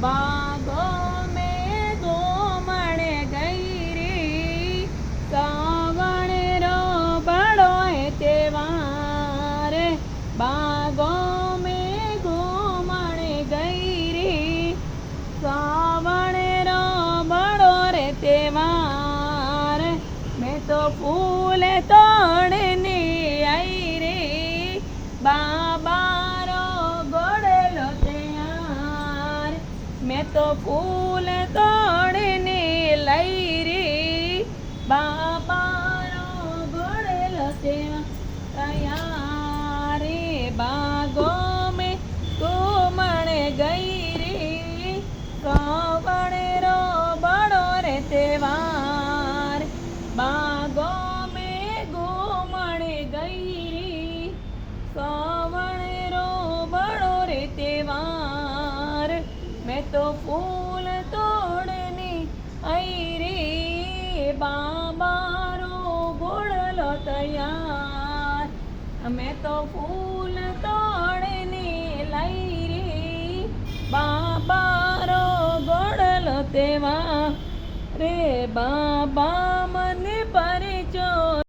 बागों में घूमण गई रे सावण रो बड़ो त्योहार बागों में घूमण गई रे सावण रो बड़ो रे त्योहार मैं तो फूल तोड़ने आई रे बाबा रो गोड़लो तैयार मैं तो फूल तोड़ने लई रे बाबा रो गोड़लो तैयार रे बागों में घूमण गई रे सावण रो बड़ो रे त्योहार बागों में घूमण गई रे सावण रो बड़ो रे त्योहार मैं तो फूल तोड़ने आई रे बाबा रो गोड़लो तैयार मैं तो फूल तोड़ने लाई रे बाबा रो गोड़लो त्योहार रे बाबा मन परिचो